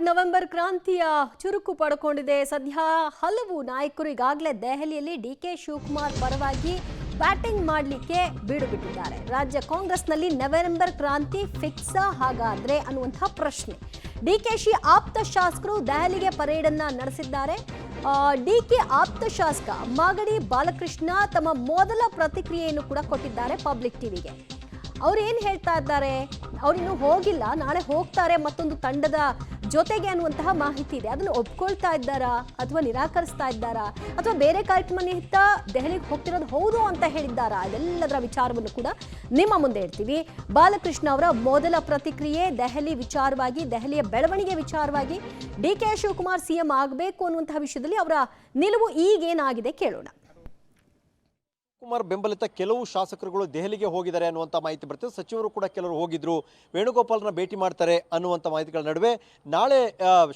November ಕ್ರಾಂತಿಯ ಚುರುಕು ಪಡ್ಕೊಂಡಿದೆ. ಸದ್ಯ ಹಲವು ನಾಯಕರು ಈಗಾಗಲೇ ದೆಹಲಿಯಲ್ಲಿ ಡಿಕೆ ಶಿವಕುಮಾರ್ ಪರವಾಗಿ ಬ್ಯಾಟಿಂಗ್ ಮಾಡಲಿಕ್ಕೆ ಬೀಡುಬಿಟ್ಟಿದ್ದಾರೆ. ರಾಜ್ಯ ಕಾಂಗ್ರೆಸ್ನಲ್ಲಿ ನವೆಂಬರ್ ಕ್ರಾಂತಿ ಫಿಕ್ಸಾ ಹಾಗಾದ್ರೆ ಅನ್ನುವಂಥ ಪ್ರಶ್ನೆ. ಡಿಕೆಶಿ ಆಪ್ತ ಶಾಸಕರು ದೆಹಲಿಗೆ ಪರೇಡ್ ಅನ್ನ ನಡೆಸಿದ್ದಾರೆ. ಡಿಕೆ ಆಪ್ತ ಶಾಸಕ ಮಾಗಡಿ ಬಾಲಕೃಷ್ಣ ತಮ್ಮ ಮೊದಲ ಪ್ರತಿಕ್ರಿಯೆಯನ್ನು ಕೂಡ ಕೊಟ್ಟಿದ್ದಾರೆ ಪಬ್ಲಿಕ್ ಟಿವಿಗೆ. ಅವ್ರು ಏನು ಹೇಳ್ತಾ ಇದ್ದಾರೆ, ಅವ್ರಿನ್ನೂ ಹೋಗಿಲ್ಲ, ನಾಳೆ ಹೋಗ್ತಾರೆ ಮತ್ತೊಂದು ತಂಡದ ಜೊತೆಗೆ ಅನ್ನುವಂತಹ ಮಾಹಿತಿ ಇದೆ. ಅದನ್ನು ಒಪ್ಕೊಳ್ತಾ ಇದ್ದಾರಾ ಅಥವಾ ನಿರಾಕರಿಸ್ತಾ ಇದ್ದಾರಾ ಅಥವಾ ಬೇರೆ ಕಾರ್ಯಕ್ರಮ ನಿಮಿತ್ತ ದೆಹಲಿಗೆ ಹೋಗ್ತಿರೋದು ಹೌದು ಅಂತ ಹೇಳಿದ್ದಾರಾ, ಅದೆಲ್ಲದರ ವಿಚಾರವನ್ನು ಕೂಡ ನಿಮ್ಮ ಮುಂದೆ ಇಡ್ತೀವಿ. ಬಾಲಕೃಷ್ಣ ಅವರ ಮೊದಲ ಪ್ರತಿಕ್ರಿಯೆ ದೆಹಲಿ ವಿಚಾರವಾಗಿ, ದೆಹಲಿಯ ಬೆಳವಣಿಗೆ ವಿಚಾರವಾಗಿ, ಡಿಕೆ ಶಿವಕುಮಾರ್ ಸಿಎಂ ಆಗಬೇಕು ಅನ್ನುವಂತಹ ವಿಷಯದಲ್ಲಿ ಅವರ ನಿಲುವು ಈಗೇನಾಗಿದೆ ಕೇಳೋಣ. ಕುಮಾರ್ ಬೆಂಬಲಿತ ಕೆಲವು ಶಾಸಕರುಗಳು ದೆಹಲಿಗೆ ಹೋಗಿದ್ದಾರೆ ಅನ್ನುವಂಥ ಮಾಹಿತಿ ಬರ್ತದೆ. ಸಚಿವರು ಕೂಡ ಕೆಲವರು ಹೋಗಿದ್ರು, ವೇಣುಗೋಪಾಲ್ನ ಭೇಟಿ ಮಾಡ್ತಾರೆ ಅನ್ನುವಂಥ ಮಾಹಿತಿಗಳ ನಡುವೆ ನಾಳೆ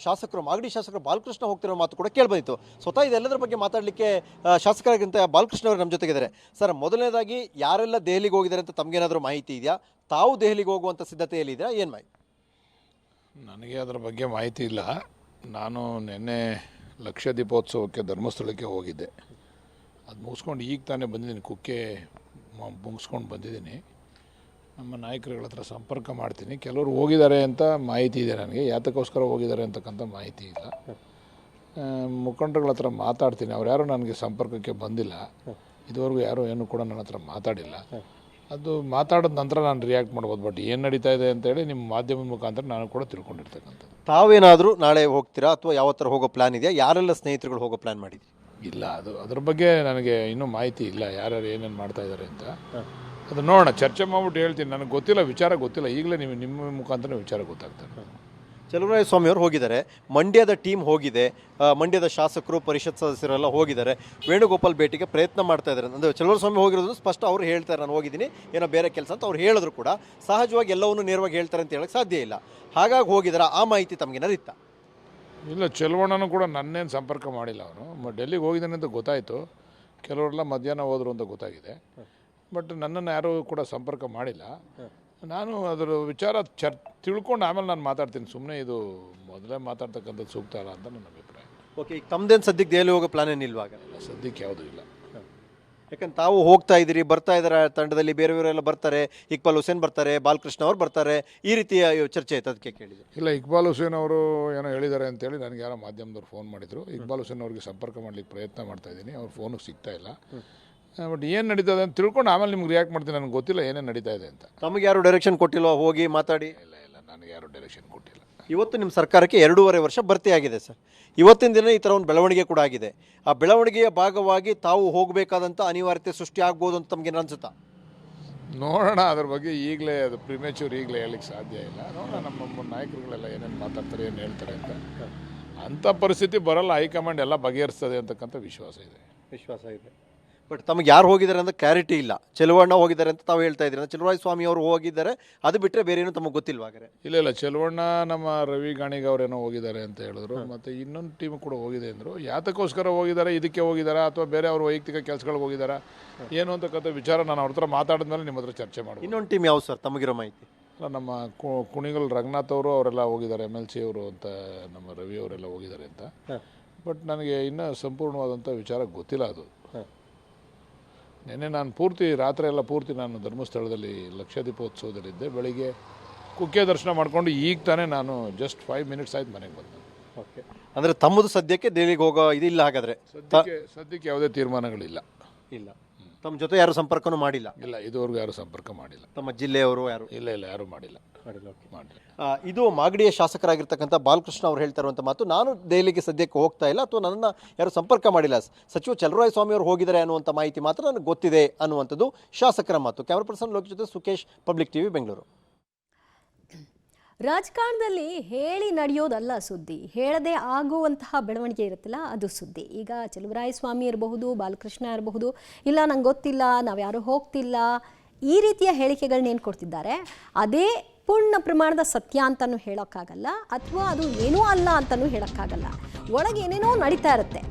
ಶಾಸಕರು ಮಾಗಡಿ ಶಾಸಕರು ಬಾಲಕೃಷ್ಣ ಹೋಗ್ತಿರೋ ಮಾತು ಕೂಡ ಕೇಳಿಬಂದಿತ್ತು. ಸ್ವತಃ ಇದೆಲ್ಲದರ ಬಗ್ಗೆ ಮಾತಾಡಲಿಕ್ಕೆ ಶಾಸಕರಾಗಿಂತ ಬಾಲಕೃಷ್ಣ ಅವರು ನಮ್ಮ ಜೊತೆಗಿದ್ದಾರೆ. ಸರ್, ಮೊದಲನೇದಾಗಿ ಯಾರೆಲ್ಲ ದೆಹಲಿಗೆ ಹೋಗಿದ್ದಾರೆ ಅಂತ ತಮಗೇನಾದರೂ ಮಾಹಿತಿ ಇದೆಯಾ? ತಾವು ದೆಹಲಿಗೆ ಹೋಗುವಂಥ ಸಿದ್ಧತೆಯಲ್ಲಿದ್ದೀರಾ? ಏನು ಮಾಹಿತಿ? ನನಗೆ ಅದರ ಬಗ್ಗೆ ಮಾಹಿತಿ ಇಲ್ಲ. ನಾನು ನಿನ್ನೆ ಲಕ್ಷ ದೀಪೋತ್ಸವಕ್ಕೆ ಧರ್ಮಸ್ಥಳಕ್ಕೆ ಹೋಗಿದ್ದೆ. ಅದು ಮುಗಿಸ್ಕೊಂಡು ಈಗ ತಾನೇ ಬಂದಿದ್ದೀನಿ, ಕುಕ್ಕೆ ಮುಗಿಸ್ಕೊಂಡು ಬಂದಿದ್ದೀನಿ. ನಮ್ಮ ನಾಯಕರುಗಳ ಹತ್ರ ಸಂಪರ್ಕ ಮಾಡ್ತೀನಿ. ಕೆಲವರು ಹೋಗಿದ್ದಾರೆ ಅಂತ ಮಾಹಿತಿ ಇದೆ ನನಗೆ, ಯಾತಕ್ಕೋಸ್ಕರ ಹೋಗಿದ್ದಾರೆ ಅಂತಕ್ಕಂಥ ಮಾಹಿತಿ ಇಲ್ಲ. ಮುಖಂಡರುಗಳ ಹತ್ರ ಮಾತಾಡ್ತೀನಿ. ಅವ್ರು ಯಾರೂ ನನಗೆ ಸಂಪರ್ಕಕ್ಕೆ ಬಂದಿಲ್ಲ ಇದುವರೆಗೂ, ಯಾರೂ ಏನೂ ಕೂಡ ನನ್ನ ಹತ್ರ ಮಾತಾಡಿಲ್ಲ. ಅದು ಮಾತಾಡಿದ ನಂತರ ನಾನು ರಿಯಾಕ್ಟ್ ಮಾಡ್ಬೋದು. ಬಟ್ ಏನು ನಡೀತಾ ಇದೆ ಅಂತೇಳಿ ನಿಮ್ಮ ಮಾಧ್ಯಮದ ಮುಖಾಂತರ ನಾನು ಕೂಡ ತಿಳ್ಕೊಂಡಿರ್ತಕ್ಕಂಥದ್ದು. ತಾವೇನಾದರೂ ನಾಳೆ ಹೋಗ್ತೀರಾ ಅಥವಾ ಯಾವ ಥರ ಹೋಗೋ ಪ್ಲ್ಯಾನ್ ಇದೆಯಾ? ಯಾರೆಲ್ಲ ಸ್ನೇಹಿತರುಗಳು ಹೋಗೋ ಪ್ಲ್ಯಾನ್ ಮಾಡಿದ್ರಿ? ಇಲ್ಲ, ಅದ್ರ ಬಗ್ಗೆ ನನಗೆ ಇನ್ನೂ ಮಾಹಿತಿ ಇಲ್ಲ, ಯಾರ್ಯಾರು ಏನೇನು ಮಾಡ್ತಾ ಇದ್ದಾರೆ ಅಂತ. ಅದು ನೋಡೋಣ, ಚರ್ಚೆ ಮಾಡ್ಬಿಟ್ಟು ಹೇಳ್ತೀನಿ. ನನಗೆ ಗೊತ್ತಿಲ್ಲ, ವಿಚಾರ ಗೊತ್ತಿಲ್ಲ. ಈಗಲೇ ನಿಮ್ಮ ಮುಖಾಂತರ ವಿಚಾರ ಗೊತ್ತಾಗ್ತಾರೆ. ಚಲುವರಾಯಸ್ವಾಮಿ ಅವರು ಹೋಗಿದ್ದಾರೆ, ಮಂಡ್ಯದ ಟೀಮ್ ಹೋಗಿದೆ, ಮಂಡ್ಯದ ಶಾಸಕರು ಪರಿಷತ್ ಸದಸ್ಯರೆಲ್ಲ ಹೋಗಿದ್ದಾರೆ, ವೇಣುಗೋಪಾಲ್ ಭೇಟಿಗೆ ಪ್ರಯತ್ನ ಮಾಡ್ತಾ ಇದ್ದಾರೆ. ಅಂದರೆ ಚಲುವರಾಯಸ್ವಾಮಿ ಹೋಗಿರೋದು ಸ್ಪಷ್ಟ ಅವ್ರು ಹೇಳ್ತಾರೆ, ನಾನು ಹೋಗಿದ್ದೀನಿ, ಏನೋ ಬೇರೆ ಕೆಲಸ ಅಂತ ಅವ್ರು ಹೇಳಿದ್ರು ಕೂಡ ಸಹಜವಾಗಿ ಎಲ್ಲವನ್ನೂ ನೇರವಾಗಿ ಹೇಳ್ತಾರೆ ಅಂತ ಹೇಳೋಕ್ಕೆ ಸಾಧ್ಯ ಇಲ್ಲ. ಹಾಗಾಗಿ ಹೋಗಿದ್ದಾರೆ. ಆ ಮಾಹಿತಿ ತಮಗೇನಾದ್ರು ಇತ್ತಾ? ಇಲ್ಲ, ಚೆಲುವಣ್ಣನೂ ಕೂಡ ನನ್ನೇನು ಸಂಪರ್ಕ ಮಾಡಿಲ್ಲ. ಅವನು ಡೆಲ್ಲಿಗೆ ಹೋಗಿದ್ದಾನೆ ಅಂತ ಗೊತ್ತಾಯಿತು. ಕೆಲವರೆಲ್ಲ ಮಧ್ಯಾಹ್ನ ಹೋದರು ಅಂತ ಗೊತ್ತಾಗಿದೆ. ಬಟ್ ನನ್ನನ್ನು ಯಾರೂ ಕೂಡ ಸಂಪರ್ಕ ಮಾಡಿಲ್ಲ. ನಾನು ಅದರ ವಿಚಾರ ತಿಳ್ಕೊಂಡು ಆಮೇಲೆ ನಾನು ಮಾತಾಡ್ತೀನಿ. ಸುಮ್ಮನೆ ಇದು ಮೊದಲೇ ಮಾತಾಡ್ತಕ್ಕಂಥದ್ದು ಸೂಕ್ತ ಅಲ್ಲ ಅಂತ ನನ್ನ ಅಭಿಪ್ರಾಯ. ಓಕೆ, ಈಗ ತಮ್ಮದೇನು ಸದ್ಯಕ್ಕೆ ದೆಹಲಿ ಹೋಗೋ ಪ್ಲಾನ್ ಏನಿಲ್ವಾಗ? ಸದ್ಯಕ್ಕೆ ಯಾವುದೂ ಇಲ್ಲ. ಯಾಕಂದ್ರೆ ತಾವು ಹೋಗ್ತಾ ಇದ್ದೀರಿ, ಬರ್ತಾ ಇದ್ದಾರೆ, ತಂಡದಲ್ಲಿ ಬೇರೆಯವರೆಲ್ಲ ಬರ್ತಾರೆ, ಇಕ್ಬಾಲ್ ಹುಸೇನ್ ಬರ್ತಾರೆ, ಬಾಲಕೃಷ್ಣ ಅವ್ರು ಬರ್ತಾರೆ, ಈ ರೀತಿಯ ಚರ್ಚೆ ಆಯ್ತು, ಅದಕ್ಕೆ ಕೇಳಿದೆ. ಇಲ್ಲ, ಇಕ್ಬಾಲ್ ಹುಸೇನ್ ಅವರು ಏನೋ ಹೇಳಿದ್ದಾರೆ ಅಂತೇಳಿ ನನಗೆ ಯಾರೋ ಮಾಧ್ಯಮದವ್ರು ಫೋನ್ ಮಾಡಿದರು. ಇಕ್ಬಾಲ್ ಹುಸೇನ್ ಅವ್ರಿಗೆ ಸಂಪರ್ಕ ಮಾಡಲಿಕ್ಕೆ ಪ್ರಯತ್ನ ಮಾಡ್ತಾಯಿದ್ದೀನಿ. ಅವ್ರ ಫೋನಿಗೆ ಸಿಗ್ತಾ ಇಲ್ಲ. ಬಟ್ ಏನು ನಡೀತದೆ ಅಂತ ತಿಳ್ಕೊಂಡು ಆಮೇಲೆ ನಿಮ್ಗೆ ರಿಯಾಕ್ಟ್ ಮಾಡ್ತೀನಿ. ನನಗೆ ಗೊತ್ತಿಲ್ಲ ಏನೇನು ನಡೀತಾ ಇದೆ ಅಂತ. ತಮಗೆ ಯಾರು ಡೈರೆಕ್ಷನ್ ಕೊಟ್ಟಿಲ್ವ ಹೋಗಿ ಮಾತಾಡಿ? ಇಲ್ಲ, ನನಗೆ ಯಾರು ಡೈರೆಕ್ಷನ್ ಕೊಟ್ಟಿಲ್ಲ. ಇವತ್ತು ನಿಮ್ಮ ಸರ್ಕಾರಕ್ಕೆ 2.5 ವರ್ಷ ಭರ್ತಿಯಾಗಿದೆ ಸರ್. ಇವತ್ತಿನ ದಿನ ಈ ಥರ ಒಂದು ಬೆಳವಣಿಗೆ ಕೂಡ ಆಗಿದೆ. ಆ ಬೆಳವಣಿಗೆಯ ಭಾಗವಾಗಿ ತಾವು ಹೋಗಬೇಕಾದಂಥ ಅನಿವಾರ್ಯತೆ ಸೃಷ್ಟಿ ಆಗ್ಬೋದು ಅಂತ ತಮಗೇನು ಅನಿಸುತ್ತಾ? ನೋಡೋಣ, ಅದ್ರ ಬಗ್ಗೆ ಈಗಲೇ ಅದು ಪ್ರಿಮೇಚೂರ್ ಈಗಲೇ ಹೇಳಲಿಕ್ಕೆ ಸಾಧ್ಯ ಇಲ್ಲ. ನೋಡೋಣ ನಮ್ಮ ನಾಯಕರುಗಳೆಲ್ಲ ಏನೇನು ಮಾತಾಡ್ತಾರೆ, ಏನು ಹೇಳ್ತಾರೆ ಅಂತ. ಅಂಥ ಪರಿಸ್ಥಿತಿ ಬರಲ್ಲ. ಹೈಕಮಾಂಡ್ ಎಲ್ಲ ಬಗೆಹರಿಸ್ತದೆ ಅಂತಕ್ಕಂಥ ವಿಶ್ವಾಸ ಇದೆ. ಬಟ್ ತಮಗೆ ಯಾರು ಹೋಗಿದ್ದಾರೆ ಅಂತ ಕ್ಲಾರಿಟಿ ಇಲ್ಲ. ಚೆಲುವಣ್ಣ ಹೋಗಿದ್ದಾರೆ ಅಂತ ತಾವು ಹೇಳ್ತಾ ಇದ್ದೀರಿ. ಚಲುವರಾಯಸ್ವಾಮಿ ಅವರು ಹೋಗಿದ್ದಾರೆ, ಅದು ಬಿಟ್ಟರೆ ಬೇರೆ ಏನೂ ತಮಗೆ ಗೊತ್ತಿಲ್ವಾಗರೆ? ಇಲ್ಲ, ಚೆಲುವಣ್ಣ ನಮ್ಮ ರವಿ ಗಾಣಿಗ ಅವರೇನೋ ಹೋಗಿದ್ದಾರೆ ಅಂತ ಹೇಳಿದ್ರು. ಮತ್ತು ಇನ್ನೊಂದು ಟೀಮ್ ಕೂಡ ಹೋಗಿದೆ ಅಂದರು. ಯಾತಕ್ಕೋಸ್ಕರ ಹೋಗಿದ್ದಾರೆ, ಇದಕ್ಕೆ ಹೋಗಿದ್ದಾರಾ ಅಥವಾ ಬೇರೆ ಅವ್ರ ವೈಯಕ್ತಿಕ ಕೆಲಸಗಳಿಗೆ ಹೋಗಿದ್ದಾರಾ ಏನು ಅಂತಕ್ಕಂಥ ವಿಚಾರ ನಾನು ಅವ್ರ ಹತ್ರ ಮಾತಾಡಿದ್ಮೇಲೆ ನಿಮ್ಮ ಹತ್ರ ಚರ್ಚೆ ಮಾಡಿ. ಇನ್ನೊಂದು ಟೀಮ್ ಯಾವ ಸರ್ ತಮಗಿರೋ ಮಾಹಿತಿ? ಅಲ್ಲ, ನಮ್ಮ ಕುಣಿಗಲ್ ರಂಗನಾಥ್ ಅವರು ಅವರೆಲ್ಲ ಹೋಗಿದ್ದಾರೆ, MLC ಅವರು ಅಂತ, ನಮ್ಮ ರವಿ ಅವರೆಲ್ಲ ಹೋಗಿದ್ದಾರೆ ಅಂತ. ಬಟ್ ನನಗೆ ಇನ್ನೂ ಸಂಪೂರ್ಣವಾದಂಥ ವಿಚಾರ ಗೊತ್ತಿಲ್ಲ. ಅದು ನೆನ್ನೆ ನಾನು ರಾತ್ರಿ ಎಲ್ಲ ಪೂರ್ತಿ ನಾನು ಧರ್ಮಸ್ಥಳದಲ್ಲಿ ಲಕ್ಷ ದೀಪೋತ್ಸವದಲ್ಲಿದ್ದೆ. ಬೆಳಿಗ್ಗೆ ಕುಕ್ಕೆ ದರ್ಶನ ಮಾಡಿಕೊಂಡು ಈಗ ತಾನೇ ನಾನು ಜಸ್ಟ್ 5 ಮಿನಿಟ್ಸ್ ಆಯ್ತು ಮನೆಗೆ ಬಂದೆ. ಓಕೆ, ಅಂದರೆ ತಮ್ಮದು ಸದ್ಯಕ್ಕೆ ದೆಹಲಿಗೆ ಹೋಗೋ ಇದಿಲ್ಲ ಹಾಗಾದರೆ? ಸದ್ಯಕ್ಕೆ ಯಾವುದೇ ತೀರ್ಮಾನಗಳಿಲ್ಲ. ಇಲ್ಲ. ತಮ್ಮ ಜೊತೆ ಯಾರು ಸಂಪರ್ಕನೂ ಮಾಡಿಲ್ಲ? ಇಲ್ಲ, ಇದುವರೆಗೂ ಯಾರು ಸಂಪರ್ಕ ಮಾಡಿಲ್ಲ. ತಮ್ಮ ಜಿಲ್ಲೆಯವರು ಯಾರು? ಇಲ್ಲ, ಯಾರೂ ಮಾಡಿಲ್ಲ. ಇದು ಮಾಗಡಿಯ ಶಾಸಕರಾಗಿರ್ತಕ್ಕಂಥ ಬಾಲಕೃಷ್ಣ ಅವರು ಹೇಳ್ತಾ ಇರುವಂಥ ಮಾತು. ನಾನು ದೆಹಲಿಗೆ ಸದ್ಯಕ್ಕೆ ಹೋಗ್ತಾ ಇಲ್ಲ ಅಥವಾ ನನ್ನನ್ನು ಯಾರು ಸಂಪರ್ಕ ಮಾಡಿಲ್ಲ. ಸಚಿವ ಚಲುವರಾಯಸ್ವಾಮಿ ಅವರು ಹೋಗಿದ್ದಾರೆ ಅನ್ನುವಂಥ ಮಾಹಿತಿ ಮಾತ್ರ ನನಗೆ ಗೊತ್ತಿದೆ ಅನ್ನುವಂಥದ್ದು ಶಾಸಕರ ಮಾತು. ಕ್ಯಾಮರಾ ಪರ್ಸನ್ ಲೋಕ್ ಜೊತೆ ಸುಕೇಶ್, ಪಬ್ಲಿಕ್ ಟಿವಿ, ಬೆಂಗಳೂರು. ರಾಜಕಾರಣದಲ್ಲಿ ಹೇಳಿ ನಡೆಯೋದಲ್ಲ ಸುದ್ದಿ, ಹೇಳದೆ ಆಗುವಂತಹ ಬೆಳವಣಿಗೆ ಇರುತ್ತಲ್ಲ ಅದು ಸುದ್ದಿ. ಈಗ ಚಲುವರಾಯಸ್ವಾಮಿ ಇರಬಹುದು, ಬಾಲಕೃಷ್ಣ ಇರಬಹುದು, ಇಲ್ಲ ನಂಗೆ ಗೊತ್ತಿಲ್ಲ, ನಾವು ಯಾರು ಹೋಗ್ತಿಲ್ಲ, ಈ ರೀತಿಯ ಹೇಳಿಕೆಗಳನ್ನೇನು ಕೊಡ್ತಿದ್ದಾರೆ ಅದೇ ಪೂರ್ಣ ಪ್ರಮಾಣದ ಸತ್ಯ ಅಂತಲೂ ಹೇಳೋಕ್ಕಾಗಲ್ಲ, ಅಥವಾ ಅದು ಏನೂ ಅಲ್ಲ ಅಂತಲೂ ಹೇಳೋಕ್ಕಾಗಲ್ಲ. ಒಳಗೆ ಏನೇನೋ ನಡೀತಾ ಇರುತ್ತೆ.